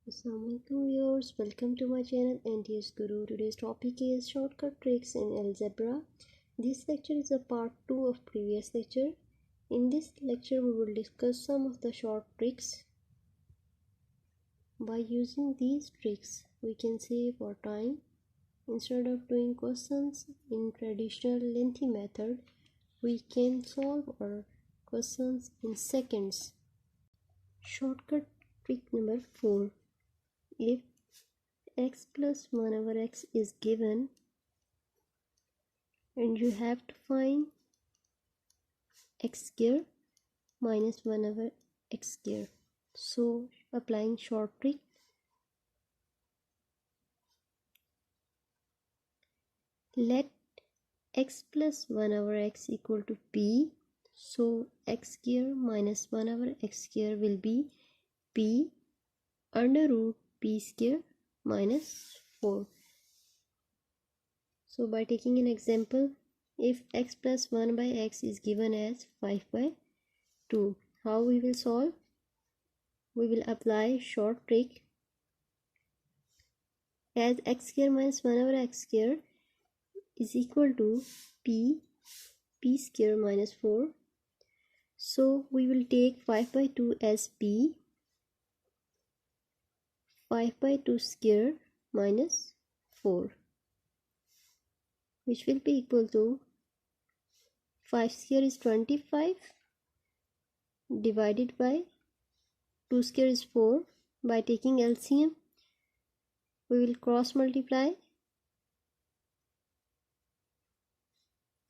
Assalamualaikum viewers, welcome to my channel NTS Guru. Today's topic is shortcut tricks in algebra. This lecture is a part 2 of previous lecture. In this lecture we will discuss some of the short tricks. By using these tricks we can save our time. Instead of doing questions in traditional lengthy method, we can solve our questions in seconds. Shortcut trick number 4. If x plus 1 over x is given and you have to find x square minus 1 over x square. So applying short trick, let x plus 1 over x equal to p. So x square minus 1 over x square will be p under root p square minus 4. So by taking an example, if x plus 1 by x is given as 5 by 2, how we will solve? We will apply short trick. As x square minus 1 over x square is equal to p square minus 4. So we will take 5 by 2 as p, 5 by 2 square minus 4, which will be equal to 5 square is 25 divided by 2 square is 4. By taking LCM, we will cross multiply.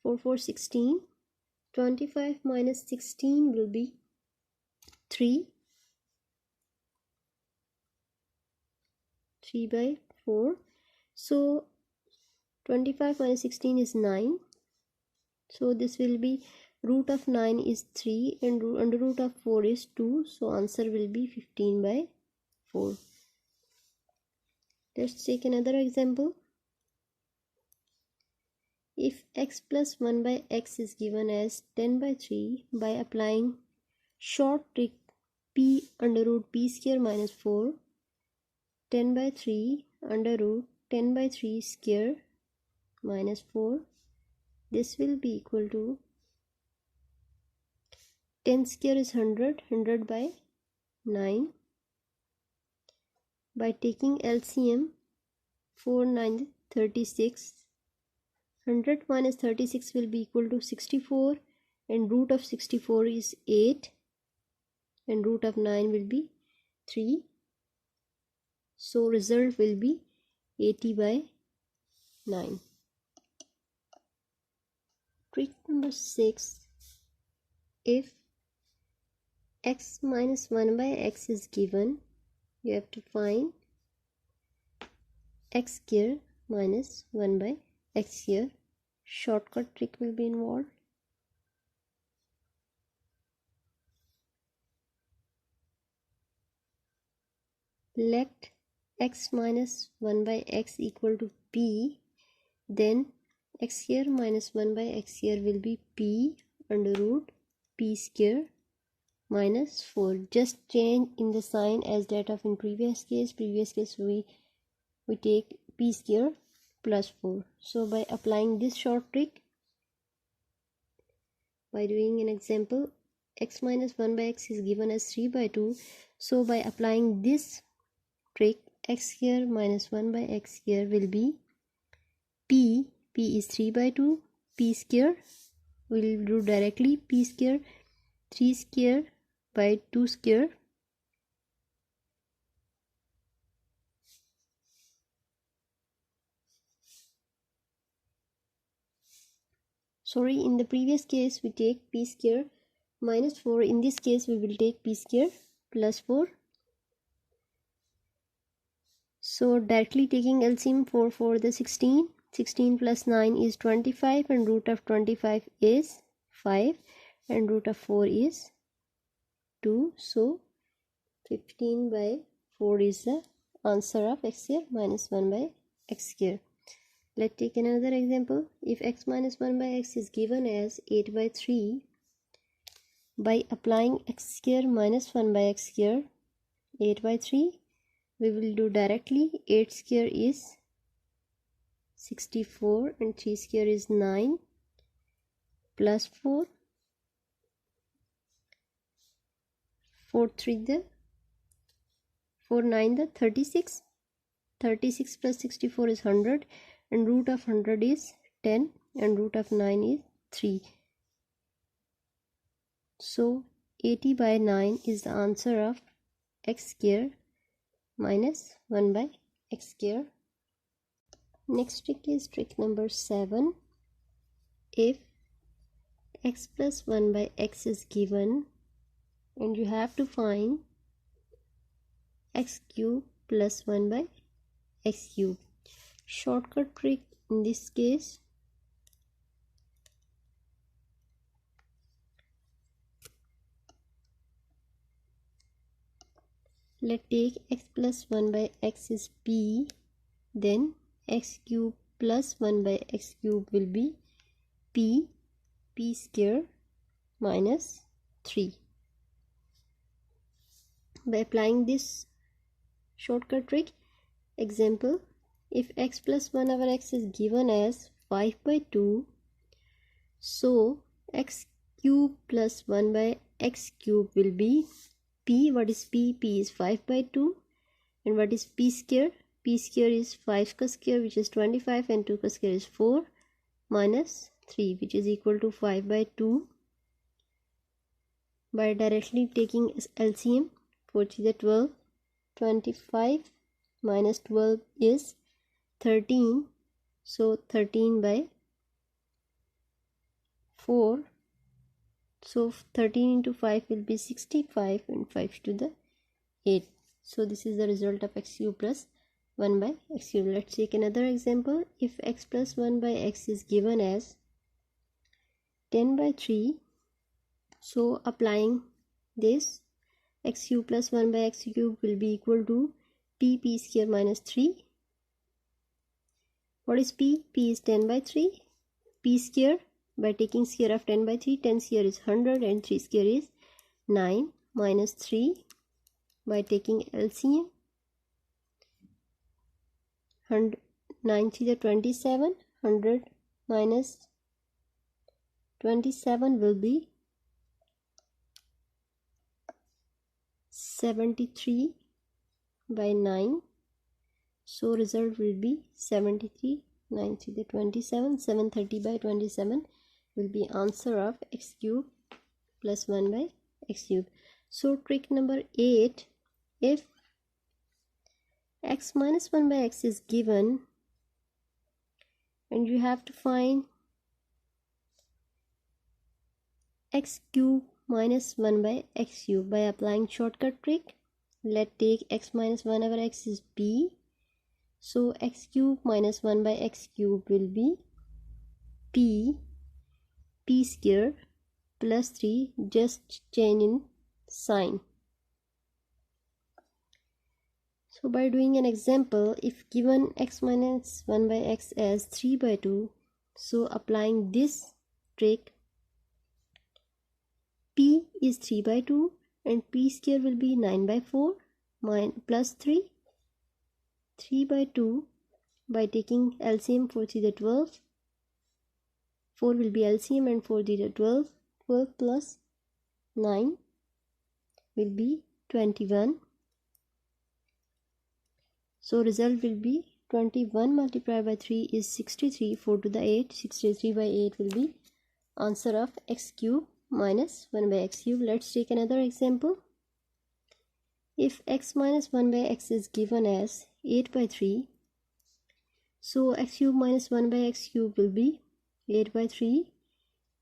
4 4 16. 25 minus 16 will be 3 by 4. So 25 minus 16 is 9. So this will be root of 9 is 3 and under root of 4 is 2. So answer will be 15 by 4. Let's take another example. If x plus 1 by x is given as 10 by 3, by applying short trick p under root p square minus 4, 10 by 3 under root 10 by 3 square minus 4, this will be equal to 10 square is 100, 100 by 9. By taking LCM, 4 9 36. 100 minus 36 will be equal to 64 and root of 64 is 8 and root of 9 will be 3. So result will be 80 by 9. Trick number 6. If x minus 1 by x is given, you have to find x square minus 1 by x square. Shortcut trick will be involved. Let x minus 1 by x equal to p, then x square minus 1 by x square will be p under root p square minus 4. Just change in the sign as that of in previous case. We take p square plus 4. So by applying this short trick, by doing an example, x minus 1 by x is given as 3 by 2. So by applying this trick, x square minus 1 by x square will be p is 3 by 2, p square we will do directly, p square 3 square by 2 square in the previous case we take p square minus 4. In this case we will take p square plus 4. So directly taking LCM, 4 4 the 16. 16 plus 9 is 25 and root of 25 is 5 and root of 4 is 2. So 15 by 4 is the answer of x square minus 1 by x square. Let's take another example. If x minus 1 by x is given as 8 by 3, by applying x square minus 1 by x square, 8 by 3 we will do directly. 8 square is 64 and 3 square is 9 plus 4. 4 3 the 4 9 the 36. 36 plus 64 is 100 and root of 100 is 10 and root of 9 is 3. So 80 by 9 is the answer of x square minus 1 by x square. Next trick is trick number 7. If x plus 1 by x is given and you have to find x cube plus 1 by x cube. Shortcut trick in this case, let's take x plus 1 by x is p, then x cube plus 1 by x cube will be p square minus 3. By applying this shortcut trick, example, if x plus 1 over x is given as 5 by 2, so x cube plus 1 by x cube will be p. What is p? P is 5 by 2. And what is p square? P square is 5 ka square, which is 25, and 2 ka square is 4, minus 3, which is equal to 5 by 2. By directly taking LCM, 4 3 the 12, 25 minus 12 is 13, so 13 by 4, so 13 into 5 will be 65 and 5 to the 8. So this is the result of x cube plus 1 by x cube. Let's take another example. If x plus 1 by x is given as 10 by 3, so applying this, x cube plus 1 by x cube will be equal to p square minus 3. What is p? P is 10 by 3. P square, by taking square of 10 by 3, 10 square is 100 and 3 square is 9, minus 3. By taking LCM, 9 3 the 27, 100 minus 27 will be 73 by 9. So result will be 73, 9 3 the 27, 730 by 27 will be answer of x cube plus 1 by x cube. So trick number 8, if x minus 1 by x is given and you have to find x cube minus 1 by x cube. By applying shortcut trick, let's take x minus 1 over x is p, so x cube minus 1 by x cube will be p square plus 3, just change in sign. So by doing an example, if given x minus 1 by x as 3 by 2, so applying this trick, p is 3 by 2 and p square will be 9 by 4 plus 3. 3 by 2, by taking LCM, 4 3 the 12, 4 will be LCM and 4 3 the 12, 12 plus 9 will be 21. So result will be 21 multiplied by 3 is 63, 4 to the 8, 63 by 8 will be answer of x cube minus 1 by x cube. Let's take another example. If x minus 1 by x is given as 8 by 3, so x cube minus 1 by x cube will be 8 by 3.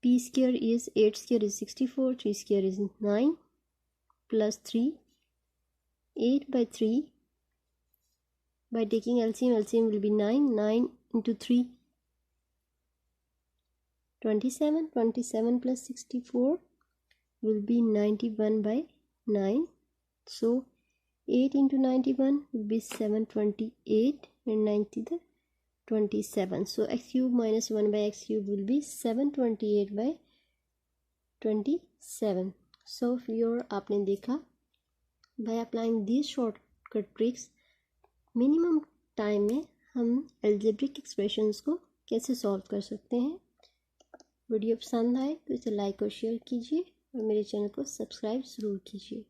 P square is 8 square is 64, 3 square is 9 plus 3, 8 by 3. By taking LCM, LCM will be 9, 9 into 3, 27, 27 plus 64 will be 91 by 9. So 8 into 91 will be 728 and 90 the 27. So x cube minus 1 by x cube will be 728 by 27. So here आपने देखा, by applying these shortcut tricks minimum time में हम algebraic expressions को कैसे solve कर सकते हैं। Video पसंद आए तो इसे लाइक और शेयर कीजिए और मेरे चैनल को सब्सक्राइब ज़रूर कीजिए।